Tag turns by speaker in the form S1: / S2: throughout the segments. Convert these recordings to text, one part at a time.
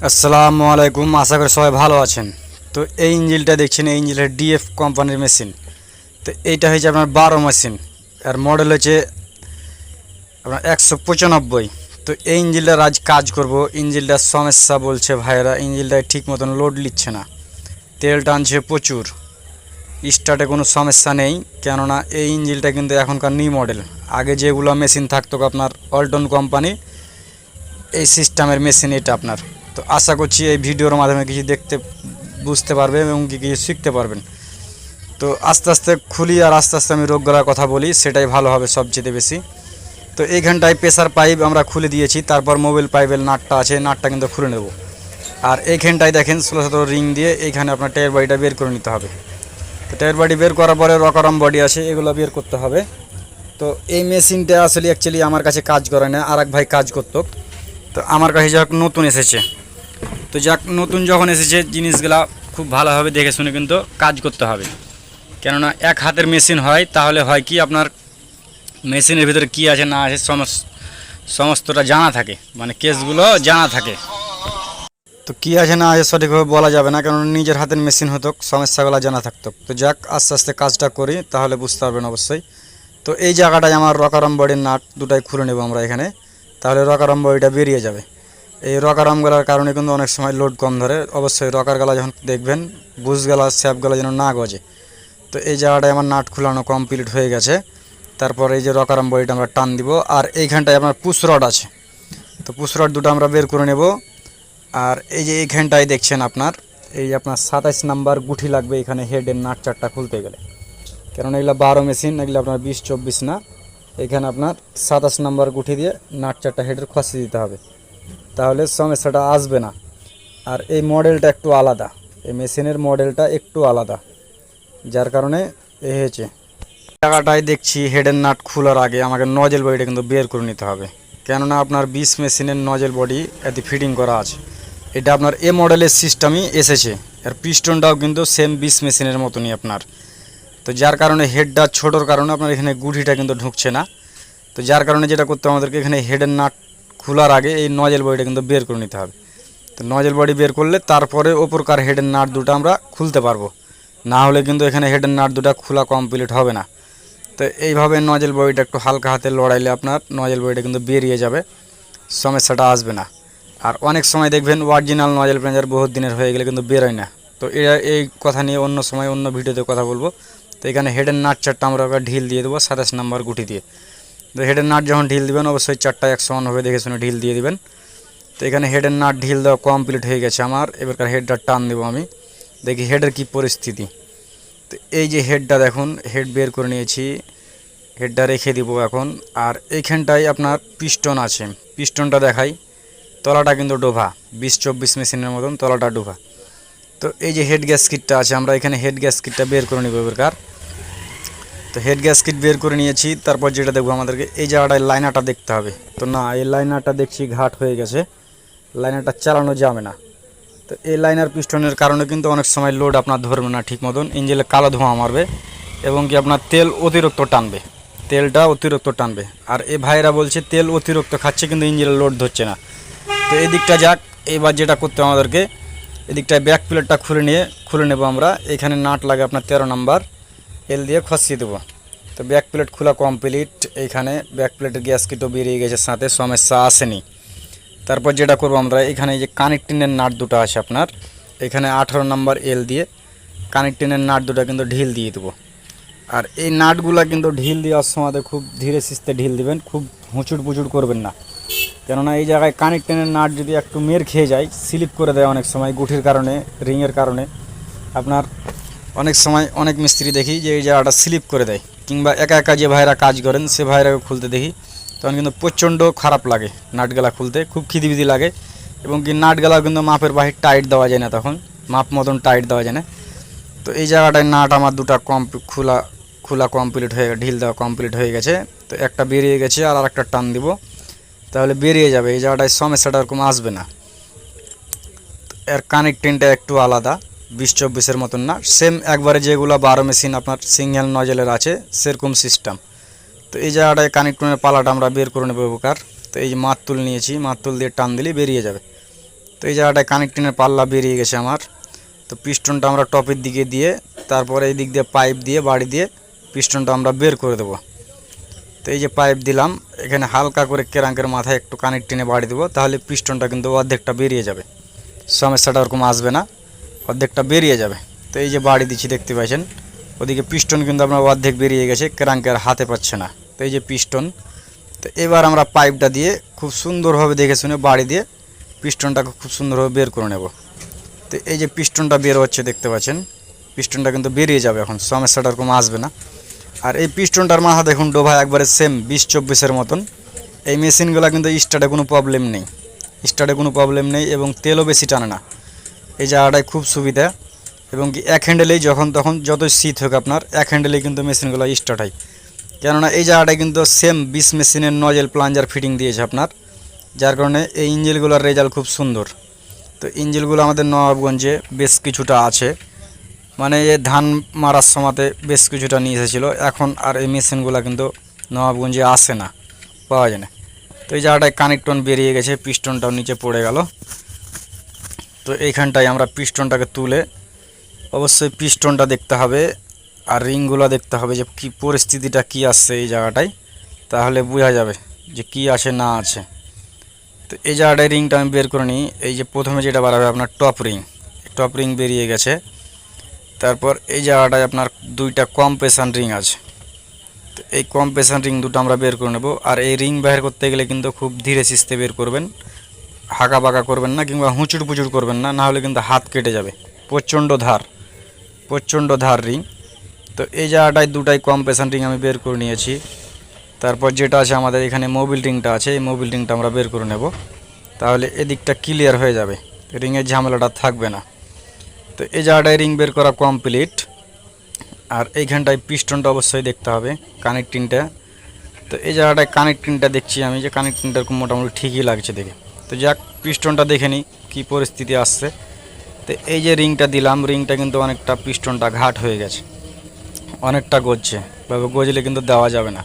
S1: আসসালামু আলাইকুম, আশা করি সবাই ভালো আছেন। তো এই ইঞ্জিনটা দেখছেন, এই ইঞ্জিনটা ডিএফ কোম্পানির মেশিন। তো এইটা হচ্ছে আপনার 12 মেশিন, আর মডেল হচ্ছে আপনার 195। তো এই ইঞ্জিনটার আজ কাজ করব। ইঞ্জিনটার সমস্যা বলছে ভাইয়েরা, ইঞ্জিনটায় ঠিক মতন লোড নিচ্ছে না, তেল টানছে প্রচুর, স্টার্টে কোনো সমস্যা নেই। কেননা এই ইঞ্জিনটা কিন্তু এখনকার নিউ মডেল। আগে যেগুলো মেশিন থাকতো আপনার অল্টন কোম্পানি, এই সিস্টেমের মেশিন এটা আপনার। তো আশা করছি এই ভিডিওর মাধ্যমে কিছু দেখতে বুঝতে পারবে এবং কিছু শিখতে পারবেন। তো আস্তে আস্তে খুলি আর আস্তে আস্তে আমি রোগগুলোর কথা বলি, সেটাই ভালো হবে সবচেয়ে বেশি। তো এইখানটায় প্রেসার পাইপ আমরা খুলে দিয়েছি, তারপর মোবাইল পাইপের নাটটা আছে, নাটটা কিন্তু খুলে নেব। আর এইখানটায় দেখেন 16-17 রিং দিয়ে এইখানে আপনার টায়ার বডিটা বের করে নিতে হবে। তো টায়ার বডি বের করার পরে রকারাম বডি আছে, এগুলো বের করতে হবে। তো এই মেশিনটা আসলে অ্যাকচুয়ালি আমার কাছে কাজ করে না, আর এক ভাই কাজ করতো। তো আমার কাছে যাক নতুন এসেছে। তো যাক নতুন যখন এসেছে, জিনিসগুলা খুব ভালোভাবে দেখে শুনে কিন্তু কাজ করতে হবে। কেননা এক হাতের মেশিন হয়, তাহলে হয় কি আপনার মেশিনের ভিতরে কী আছে না আছে সমস্তটা জানা থাকে, মানে কেসগুলো জানা থাকে। তো কী আছে না আছে সঠিকভাবে বলা যাবে না, কারণ নিজের হাতের মেশিন হতো, সমস্যাগুলো জানা থাকতো। তো যাক আস্তে আস্তে কাজটা করি, তাহলে বুঝতে পারবেন অবশ্যই। তো এই জায়গাটায় আমার রকারাম বডির নাট দুটাই খুলে নেব আমরা এখানে, তাহলে রকারাম বডিটা বেরিয়ে যাবে। এই রকার আমগুলার কারণে কিন্তু অনেক সময় লোড কম ধরে। অবশ্যই রকার গলা যখন দেখবেন, বুশ গলা স্যাপ গলা যেন না গজে। তো এই জায়গাটায় আমার নাট খুলানো কমপ্লিট হয়ে গেছে। তারপর এই যে রকার আম বডিটা আমরা টান দিব, আর এইখানটায় আপনার পুশ রড আছে। তো পুশ রড দুটো আমরা বের করে নেব। আর এই যে এইখানটায় দেখছেন আপনার, এই যে আপনার 27 নাম্বার গুঠি লাগবে এখানে হেডের নাট চারটা খুলতে গেলে। কারণ এগুলো 12 মেশিন, এগুলো আপনার 20-24 না। এখানে আপনার 27 নাম্বার গুঠি দিয়ে নাট চারটা হেডের খসে দিতে হবে, তাহলে সমস্যাটা আসবে না। আর এই মডেলটা একটু আলাদা, এই মেশিনের মডেলটা একটু আলাদা, যার কারণে এ হয়েছে। জায়গাটায় দেখছি হেডের নাট খোলার আগে আমাকে নজেল বডিটা কিন্তু বের করে নিতে হবে। কেননা আপনার 20 মেশিনের নজেল বডি এতে ফিটিং করা আছে। এটা আপনার এ মডেলের সিস্টেমই এসেছে, আর পিস্টনটাও কিন্তু সেম 20 মেশিনের মতনই আপনার। তো যার কারণে হেডটা ছোটোর কারণে আপনার এখানে গুঠিটা কিন্তু ঢুকছে না। তো যার কারণে যেটা করতে হবে, আমাদেরকে এখানে হেডের নাট খোলার আগে এই নজেল বডিটা কিন্তু বের করে নিতে হবে। তো নজেল বডি বের করলে তারপরে ওপরকার হেডের নাট দুটো আমরা খুলতে পারবো, না হলে কিন্তু এখানে হেডের নাট দুটো খোলা কমপ্লিট হবে না। তো এইভাবে নজেল বডিটা একটু হালকা হাতে লড়াইলে আপনার নজেল বডিটা কিন্তু বেরিয়ে যাবে, সমস্যাটা আসবে না। আর অনেক সময় দেখবেন অরিজিনাল নজেল প্লেঞ্জার বহুত দিনের হয়ে গেলে কিন্তু বেরোয় না। তো এই কথা নিয়ে অন্য সময় অন্য ভিডিওতে কথা বলবো। তো এখানে হেডের নাট চারটা আমরা ঢিল দিয়ে দেবো 27 নাম্বার গুটি দিয়ে। তো হেডের নাট যখন ঢিল দিবেন, অবশ্যই চারটা 100 দেখে শুনে ঢিল দিয়ে দিবেন। তো এখানে হেডের নাট ঢিল দেওয়া কমপ্লিট হয়ে গেছে আমার। এবারকার হেডটা টান দেবো আমি, দেখি হেডের কি পরিস্থিতি। তো এই যে হেডটা দেখুন, হেড বের করে নিয়েছি, হেডটা রেখে দিব এখন। আর এইখানটায় আপনার পিস্টন আছে, পিস্টনটা দেখাই। তলাটা কিন্তু ডোভা, 20-24 মেশিনের মতন তলাটা ডোভা। তো এই যে হেড গ্যাসকিটটা আছে, আমরা এখানে হেড গ্যাসকিটটা বের করে নিব এবারকার। তো হেড গ্যাসকিট বের করে নিয়েছি। তারপর যেটা দেখবো, আমাদেরকে এই জায়গাটায় লাইনারটা দেখতে হবে। তো না, এই লাইনারটা দেখছি ঘাট হয়ে গেছে, লাইনারটা চালানো যাবে না। তো এই লাইনার পিস্টনের কারণে কিন্তু অনেক সময় লোড আপনার ধরবে না ঠিক মতন, ইঞ্জিনে কালো ধোঁয়া মারবে এবং কি আপনার তেল অতিরিক্ত টানবে, তেলটা অতিরিক্ত টানবে। আর এই ভাইরা বলছে তেল অতিরিক্ত খাচ্ছে কিন্তু ইঞ্জিনে লোড ধরছে না। তো এই দিকটা যাক। এবার যেটা করতে হবে আমাদেরকে, এদিকটায় ব্যাক প্লেটটা খুলে নেব আমরা। এখানে নাট লাগে আপনার 13 নাম্বার, এল দিয়ে খসিয়ে দেবো। তো ব্যাক প্লেট খোলা কমপ্লিট। এইখানে ব্যাক প্লেটের গ্যাস কিটও বেরিয়ে গেছে, সাথে সমস্যা আসেনি। তারপর যেটা করবো আমরা, এখানে যে কানেক্টিংয়ের নাট দুটো আছে আপনার, এখানে 18 নাম্বার এল দিয়ে কানেক্টিংয়ের নাট দুটো কিন্তু ঢিল দিয়ে দেবো। আর এই নাটগুলো কিন্তু ঢিল দেওয়ার সময় খুব ধীরে সিস্তে ঢিল দিবেন, খুব হুঁচুড় পুচুড় করবেন না। কেননা এই জায়গায় কানেক্টিংয়ের নাট যদি একটু মের খেয়ে যায়, স্লিপ করে দেয় অনেক সময় গুঠির কারণে, রিংয়ের কারণে। আপনার অনেক সময় অনেক মিস্ত্রি দেখি যে এই জায়গাটা স্লিপ করে দেয়, কিংবা একা একা যে ভাইরা কাজ করেন সে ভাইরাকে খুলতে দেখি, তখন কিন্তু প্রচণ্ড খারাপ লাগে নাটগালা খুলতে, খুব খিদিবিদি লাগে। এবং কি নাটগালাও কিন্তু মাপের বাহির টাইট দেওয়া যায় না, তখন মাপ মতন টাইট দেওয়া যায় না। তো এই জায়গাটায় নাট আমার দুটা খোলা কমপ্লিট হয়ে ঢিল দেওয়া কমপ্লিট হয়ে গেছে। তো একটা বেরিয়ে গেছে, আর একটা টান দিব, তাহলে বেরিয়ে যাবে। এই জায়গাটায় সমস্যাটা এরকম আসবে না। এর কানেক্টিংটা একটু আলাদা, 20-24-এর মতন না, সেম একবারে যেগুলো 12 মেশিন আপনার সিঙ্গেল নজেলের আছে সেরকম সিস্টেম। তো এই জায়গাটায় কানেক্টিংয়ের পালাটা আমরা বের করে নেব উপকার। তো এই যে মাতুল নিয়েছি, মাতুল দিয়ে টান দিলেই বেরিয়ে যাবে। তো তো এই জায়গাটায় কানেক্টিংয়ের পাল্লা বেরিয়ে গেছে আমার। তো পিস্টনটা আমরা টপের দিকে দিয়ে তারপরে এই দিক দিয়ে পাইপ দিয়ে বাড়ি দিয়ে পিস্টনটা আমরা বের করে দেবো। তো এই যে পাইপ দিলাম, এখানে হালকা করে ক্র্যাঙ্কের মাথায় একটু কানেক্টিংয়ে বাড়ি দেবো, তাহলে পিস্টনটা কিন্তু অর্ধেকটা বেরিয়ে যাবে, সমস্যাটা ওরকম আসবে না, অর্ধেকটা বেরিয়ে যাবে। তো এই যে বাড়ি দিচ্ছি দেখতে পাচ্ছেন, ওদিকে পিস্টন কিন্তু আপনার অর্ধেক বেরিয়ে গেছে, ক্র্যাঙ্কের হাতে পাচ্ছে না। তো এই যে পিস্টন, তো এবার আমরা পাইপটা দিয়ে খুব সুন্দরভাবে দেখে শুনে বাড়ি দিয়ে পিস্টনটাকে খুব সুন্দরভাবে বের করে নেব। তো এই যে পিস্টনটা বের হচ্ছে দেখতে পাচ্ছেন, পিস্টনটা কিন্তু বেরিয়ে যাবে, এখন সমস্যাটা ওরকম আসবে না। আর এই পিস্টনটার মাথা দেখুন ডোভা একবারে সেম 20-24-এর মতন। এই মেশিনগুলো কিন্তু স্টার্টে কোনো প্রবলেম নেই, স্টার্টে কোনো প্রবলেম নেই এবং তেলও বেশি টানে না। এই জায়গাটায় খুব সুবিধা, এবং কি এক হ্যান্ডেলেই যখন তখন যতই শীত হোক আপনার এক হ্যান্ডেলেই কিন্তু মেশিনগুলো স্টার্ট হয়। কেননা এই জায়গাটায় কিন্তু সেম 20 মেশিনের নজেল প্লাঞ্জার ফিটিং দিয়েছে আপনার, যার কারণে এই ইঞ্জিনগুলোর রেজাল্ট খুব সুন্দর। তো ইঞ্জিনগুলো আমাদের নবাবগঞ্জে বেশ কিছুটা আছে, মানে এই ধান মারার সময়তে বেশ কিছুটা নিয়ে এসেছিলো, এখন আর এই মেশিনগুলো কিন্তু নবাবগঞ্জে আসে না, পাওয়া যায় না। তো এই জায়গাটায় কানেক্টন বেরিয়ে গেছে, পিস্টনটাও নিচে পড়ে গেল। তো এইখানটায় আমরা পিস্টনটাকে তুলে অবশ্যই পিস্টনটা দেখতে হবে আর রিংগুলো দেখতে হবে যে কী পরিস্থিতিটা কী আসছে এই জায়গাটায়, তাহলে বোঝা যাবে যে কি আছে না আছে। তো এই জায়গাটায় রিংটা আমি বের করে নিই। এই যে প্রথমে যেটা বার হবে আপনার টপ রিং বেরিয়ে গেছে। তারপর এই জায়গাটায় আপনার দুইটা কম্প্রেশন রিং আছে, তো এই কম্প্রেশন রিং দুটো আমরা বের করে নেব। আর এই রিং বের করতে গেলে কিন্তু খুব ধীরে সিস্তে বের করবেন, হাঁকা বাঁকা করবেন না কিংবা হুঁচুড় পুচুড় করবেন না, নাহলে কিন্তু হাত কেটে যাবে, প্রচণ্ড ধার রিং। তো এই জায়গাটায় দুটাই কম্প্রেশন রিং আমি বের করে নিয়েছি। তারপর যেটা আছে আমাদের এখানে মোবিল রিংটা আছে, এই মোবিল রিংটা আমরা বের করে নেব, তাহলে এদিকটা ক্লিয়ার হয়ে যাবে, রিংয়ের ঝামেলাটা থাকবে না। তো এই জায়গাটায় রিং বের করা কমপ্লিট। আর এইখানটায় পিস্টনটা অবশ্যই দেখতে হবে, কানেক্টিংটা। তো এই জায়গাটায় কানেক্টিংটা দেখছি আমি যে কানেক্টিংটা মোটামুটি ঠিকই লাগছে দেখে। তো যাক, পিস্টনটা দেখে নিই কী পরিস্থিতি আসছে। তো এই যে রিংটা দিলাম, রিংটা কিন্তু অনেকটা পিস্টনটা ঘাট হয়ে গেছে, অনেকটা গজছে, তবে গজলে কিন্তু দেওয়া যাবে না।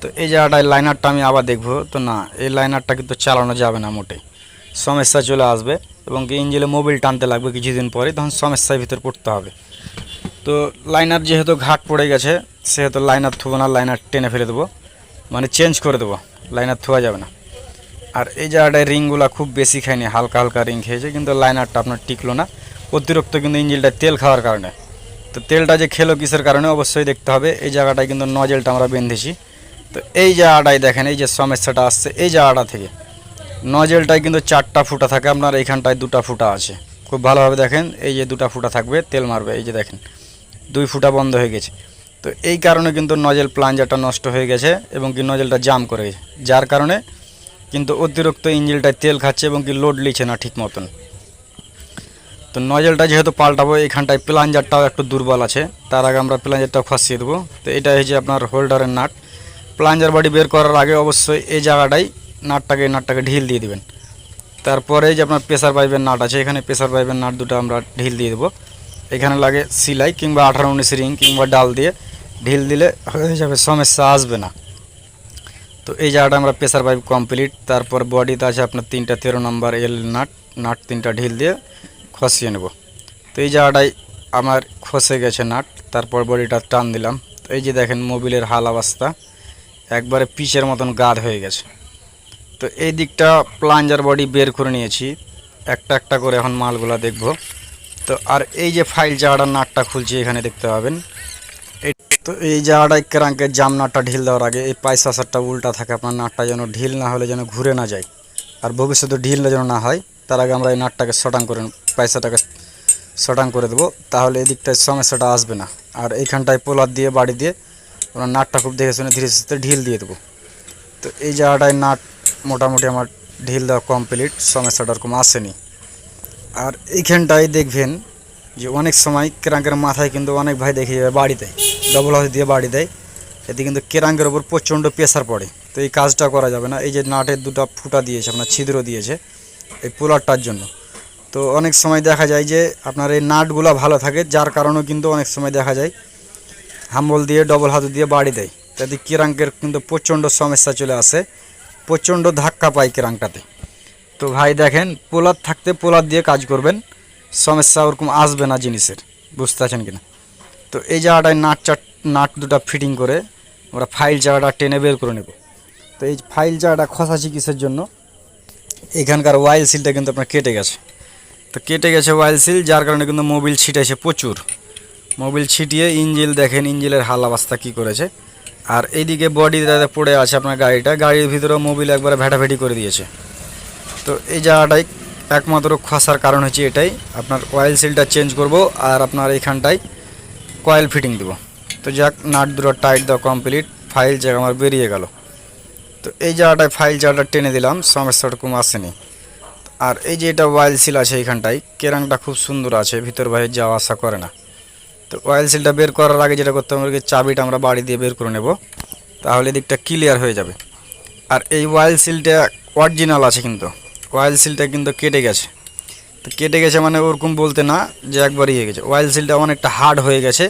S1: তো এই জায়গাটায় লাইনারটা আমি আবার দেখব, তো না, এই লাইনারটা কিন্তু চালানো যাবে না, মোটে সমস্যা চলে আসবে এবং কি ইঞ্জিনে মোবিল টানতে লাগবে কিছুদিন পরে, তখন সমস্যার ভিতর পড়তে হবে। তো লাইনার যেহেতু ঘাট পড়ে গেছে সেহেতু লাইনার থুবো না, লাইনার টেনে ফেলে দেবো, মানে চেঞ্জ করে দেবো, লাইনার থোয়া যাবে না। আর এই জায়গাটায় রিংগুলো খুব বেশি খায়নি, হালকা হালকা রিং খেয়েছে, কিন্তু লাইনারটা আপনার টিকলো না, অতিরিক্ত কিন্তু ইঞ্জিনটায় তেল খাওয়ার কারণে। তো তেলটা যে খেলো কিসের কারণে অবশ্যই দেখতে হবে। এই জায়গাটায় কিন্তু নজেলটা আমরা বেঁধেছি। তো এই জায়গাটায় দেখেন এই যে সমস্যাটা আসছে, এই জায়গাটা থেকে নজেলটায় কিন্তু 4টা ফুটা থাকে, আপনার এইখানটায় 2টা ফুটা আছে, খুব ভালোভাবে দেখেন, এই যে 2টা ফুটা থাকবে, তেল মারবে, এই যে দেখেন 2 ফুটা বন্ধ হয়ে গেছে। তো এই কারণে কিন্তু নজেল প্লাঞ্জারটা নষ্ট হয়ে গেছে এবং কি নজেলটা জাম করে গেছে, যার কারণে কিন্তু অতিরিক্ত ইঞ্জিনটায় তেল খাচ্ছে এবং কি লোড নিচ্ছে না ঠিক মতন। তো নজেলটা যেহেতু পাল্টাবো, এখানটায় প্লাঞ্জারটাও একটু দুর্বল আছে, তার আগে আমরা প্লাঞ্জারটাও খসিয়ে দেবো। তো এটা হচ্ছে আপনার হোল্ডারের নাট। প্লাঞ্জার বডি বের করার আগে অবশ্যই এই জায়গাটায় নাটটাকে ঢিল দিয়ে দিবেন। তারপরে যে আপনার প্রেসার পাইপের নাট আছে, এখানে প্রেসার পাইপের নাট দুটো আমরা ঢিল দিয়ে দেবো। এখানে লাগে সিলাই কিংবা 18-19 রিং কিংবা ডাল দিয়ে ঢিল দিলে হয়ে যাবে, সমস্যা আসবে না। তো এই জায়গাটা আমরা প্রেসার পাইপ কমপ্লিট। তারপর বডিতে আছে আপনার 3টা 13 নম্বর এল নাট 3টা ঢিল দিয়ে খসিয়ে নেব। তো এই জায়গাটায় আমার খসে গেছে নাট, তারপর বডিটা টান দিলাম। তো এই যে দেখেন মোবিলের হাল অবস্থা, একবারে পিচের মতন গাদ হয়ে গেছে। তো এই দিকটা প্লাঞ্জার বডি বের করে নিয়েছি, একটা একটা করে এখন মালগুলা দেখব। তো আর এই যে ফাইল জায়গাটার নাটটা খুলছি, এখানে দেখতে পাবেন। তো এই জায়গাটায় ক্রাঙ্কের জাম নাটটা ঢিল দেওয়ার আগে এই পাইসাসারটা উল্টা থাকে, আপনার নাটটা যেন ঢিল না হলে যেন ঘুরে না যায়, আর ভবিষ্যতে ঢিল যেন না হয়, তার আগে আমরা এই নাটটাকে শটাং করে পাইসাটাকে শটাং করে দেবো, তাহলে এই দিকটায় সমস্যাটা আসবে না। আর এইখানটায় পোলার দিয়ে বাড়ি দিয়ে আমরা নাটটা খুব দেখে শুনে ধীরে ধীরে ঢিল দিয়ে দেবো। তো এই জায়গাটায় নাট মোটামুটি আমার ঢিল দেওয়া কমপ্লিট, সমস্যাটা ওরকম আসেনি। আর এইখানটায় দেখবেন যে অনেক সময় ক্রাঙ্কের মাথায় কিন্তু অনেক ভাই দেখে যাবে বাড়ি দেয়, ডবল হাউস দিয়ে বাড়ি দেয়, এতে কিন্তু ক্রাঙ্কের ওপর প্রচণ্ড প্রেসার পড়ে। তো এই কাজটা করা যাবে না। এই যে নাটের 2টা ফুটা দিয়েছে, আপনার ছিদ্র দিয়েছে এই পোলারটার জন্য। তো অনেক সময় দেখা যায় যে আপনার এই নাটগুলো ভালো থাকে, যার কারণেও কিন্তু অনেক সময় দেখা যায় হাম্বল দিয়ে ডবল হাত দিয়ে বাড়ি দেয়, তাতে ক্রাঙ্কের কিন্তু প্রচণ্ড সমস্যা চলে আসে, প্রচণ্ড ধাক্কা পায় ক্রাঙ্কটাতে। তো তো ভাই দেখেন পোলার থাকতে পোলার দিয়ে কাজ করবেন, সমস্যা ওরকম আসবে না জিনিসের, বুঝতে পারছেন কিনা। তো এই জায়গাটায় নাট দুটো ফিটিং করে আমরা ফাইল জায়গাটা টেনে বের করে নেব। তো এই ফাইল জায়গাটা খসাছি কিসের জন্য, এখানকার ওয়াইল সিলটা কিন্তু আপনার কেটে গেছে। তো কেটে গেছে ওয়াইল সিল, যার কারণে কিন্তু মোবিল ছিটাইছে প্রচুর। মোবিল ছিটিয়ে ইঞ্জিল দেখেন, ইঞ্জিলের হাল অবস্থা কী করেছে। আর এইদিকে বডিতে পড়ে আছে আপনার গাড়ির ভিতরেও মোবিল একবারে ভেটাভেটি করে দিয়েছে। তো এই জায়গাটায় একমাত্র খসার কারণ হচ্ছে এটাই, আপনার অয়েল সিলটা চেঞ্জ করব আর আপনার এখানটায় কয়েল ফিটিং দেব। তো যাক, নাট দুটো টাইট দেওয়া কমপ্লিট, ফাইল জায়গা আমার বেরিয়ে গেল। তো এই জায়গাটায় ফাইল জায়গাটা টেনে দিলাম, সমস্যাটা কম আসেনি। আর এই যে এটা অয়েল সিল আছে এইখানটায়, কেরাংটা খুব সুন্দর আছে, ভিতর বাইরে যাওয়া আসা করে না। তো অয়েল সিলটা বের করার আগে যেটা করতে হবে, চাবিটা আমরা বাড়ি দিয়ে বের করে নেব, তাহলে দিকটা ক্লিয়ার হয়ে যাবে। আর এই অয়েল সিলটা অরিজিনাল আছে, কিন্তু অয়েল সিলটা কিন্তু কেটে গেছে। তো কেটে গেছে মানে ওরকম বলতে না যে একবার ইয়ে গেছে, অয়েল সিলটা অনেকটা হার্ড হয়ে গেছে,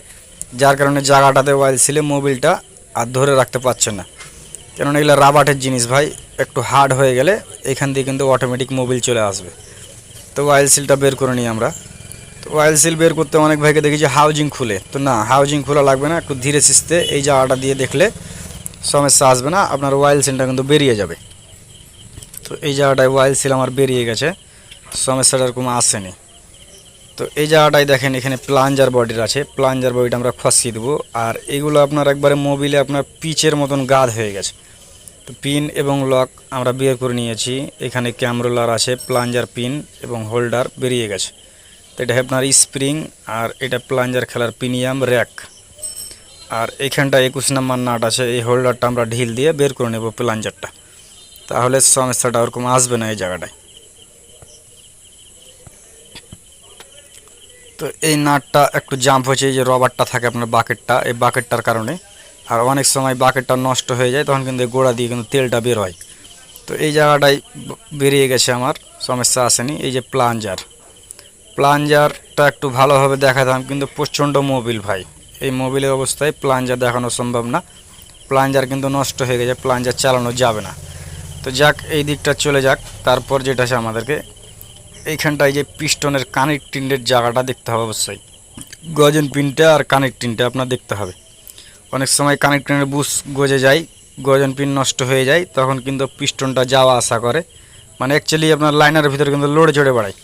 S1: যার কারণে জায়গাটাতে অয়েল সিলে মোবিলটা আর ধরে রাখতে পারছে না। কেননা এগুলো রাবারের জিনিস ভাই, একটু হার্ড হয়ে গেলে এখান দিয়ে কিন্তু অটোমেটিক মোবিল চলে আসবে। তো অয়েল সিলটা বের করে নিই আমরা। তো অয়েল সিল বের করতে অনেক ভাইকে দেখি যে হাউজিং খুলে, তো না, হাউজিং খোলা লাগবে না, একটু ধীরে সিস্তে এই জায়গাটা দিয়ে দেখলে সমস্যা আসবে না, আপনার অয়েল সিলটা কিন্তু বেরিয়ে যাবে। তো এই জায়গাটায় অয়েল সিল আমার বেরিয়ে গেছে, সমস্যাটা এরকম আসেনি। তো এই জায়গাটায় দেখেন এখানে প্লাঞ্জার বডির আছে, প্লাঞ্জার বডিটা আমরা খসিয়ে দেবো। আর এগুলো আপনার একবারে মোবিলে আপনার পিচের মতন গাদ হয়ে গেছে। তো পিন এবং লক আমরা বের করে নিয়েছি, এখানে ক্যামরোলার আছে, প্লাঞ্জার পিন এবং হোল্ডার বেরিয়ে গেছে। তো এটা আপনার স্প্রিং, আর এটা প্লাঞ্জার খেলার প্রিমিয়াম র্যাক। আর এখানটা 21 নম্বর নাট আছে, এই হোল্ডারটা আমরা ঢিল দিয়ে বের করে নেব প্লাঞ্জারটা, তাহলে সমস্যাটা ওরকম আসবে না এই জায়গাটায়। তো এই নাটটা একটু জাম্প হয়েছে, এই যে রবারটা থাকে আপনার বাকেটটা, এই বাকেটটার কারণে। আর অনেক সময় বাকেটটা নষ্ট হয়ে যায়, তখন কিন্তু গোড়া দিয়ে কিন্তু তেলটা বের হয়। তো এই জায়গাটায় বেরিয়ে গেছে আমার, সমস্যা আসেনি। এই যে প্লাঞ্জারটা একটু ভালোভাবে দেখাতাম, কিন্তু প্রচণ্ড মোবিল ভাই, এই মোবিলের অবস্থায় প্লাঞ্জার দেখানো সম্ভব না, প্লাঞ্জার কিন্তু নষ্ট হয়ে গেছে, প্লাঞ্জার চালানো যাবে না। তো যাক, এই দিকটা চলে যাক। তারপর যেটা আছে আমাদেরকে এইখানটায় যে পিস্টনের কানেক্টিংয়ের জায়গাটা দেখতে হবে অবশ্যই, গজন পিনটা আর কানেক্টিংটা আপনার দেখতে হবে। অনেক সময় কানেক্টিংয়ের বুশ গজে যায়, গজন পিন নষ্ট হয়ে যায়, তখন কিন্তু পিস্টনটা যাওয়া আসা করে, মানে অ্যাকচুয়ালি আপনার লাইনারের ভিতরে কিন্তু লোডে চড়ে বেড়ায়,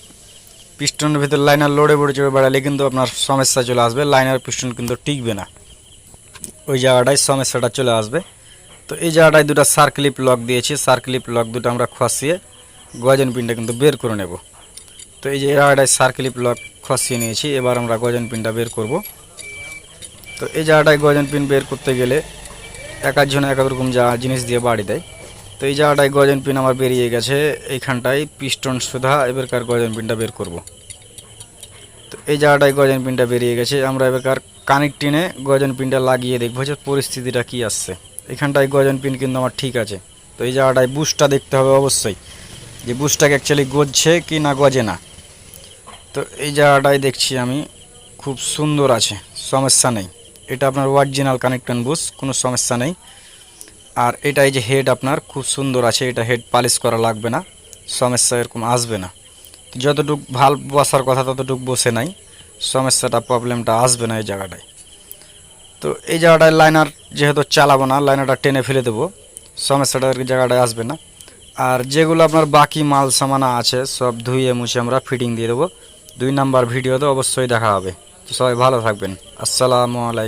S1: পিস্টনের ভিতরে লাইনার লোডে চড়ে বেড়ালে কিন্তু আপনার সমস্যা চলে আসবে, লাইনার পিস্টন কিন্তু টিকবে না, ওই জায়গাটায় সমস্যাটা চলে আসবে। তো এই জায়গাটায় দুটো সার্ক্লিপ লক দিয়েছি, সার্ক্লিপ লক দুটো আমরা খসিয়ে গজন পিনটা কিন্তু বের করে নেব। তো এই যে জায়গাটায় সার্ক্লিপ লক খসিয়ে নিয়েছি, এবার আমরা গজন পিনটা বের করব। তো এই জায়গাটায় গজন পিন বের করতে গেলে এক একজন এক এক রকম জিনিস দিয়ে বাড়ি দেয়। তো এই জায়গাটায় গজন পিন আমার বেরিয়ে গেছে, এইখানটায় পিস্টন সুধা এবারকার গজন পিনটা বের করব। তো এই জায়গাটায় গজন পিনটা বেরিয়ে গেছে, আমরা এবারকার কানেক্টিনে গজন পিনটা লাগিয়ে দেখবো যে পরিস্থিতিটা কি আসছে। এখানটায় গজন পিন কিন্তু আমার ঠিক আছে। তো এই জায়গাটায় বুশটা দেখতে হবে অবশ্যই, যে বুশটাকে অ্যাকচুয়ালি গজছে কি না গজে না। তো এই জায়গাটায় দেখছি আমি খুব সুন্দর আছে, সমস্যা নেই, এটা আপনার অরিজিনাল কানেক্টন বুশ, কোনো সমস্যা নেই। আর এটা এই যে হেড আপনার খুব সুন্দর আছে, এটা হেড পালিশ করা লাগবে না, সমস্যা এরকম আসবে না। যতটুকু ভাল বসার কথা ততটুকু বসে নাই, সমস্যাটা প্রবলেমটা আসবে না এই জায়গাটায়। তো এই জায়গাটায় লাইনার যেহেতু চালাবো না, লাইনারটা টেনে ফেলে দেবো, সমস্যাটা এই জায়গাটায় আসবে না। আর যেগুলো আপনার বাকি মাল সামানা আছে সব ধুয়ে মুছে আমরা ফিটিং দিয়ে দেবো। 2 নাম্বার ভিডিওতে অবশ্যই দেখা হবে। সবাই ভালো থাকবেন, আসসালামু আলাইকুম।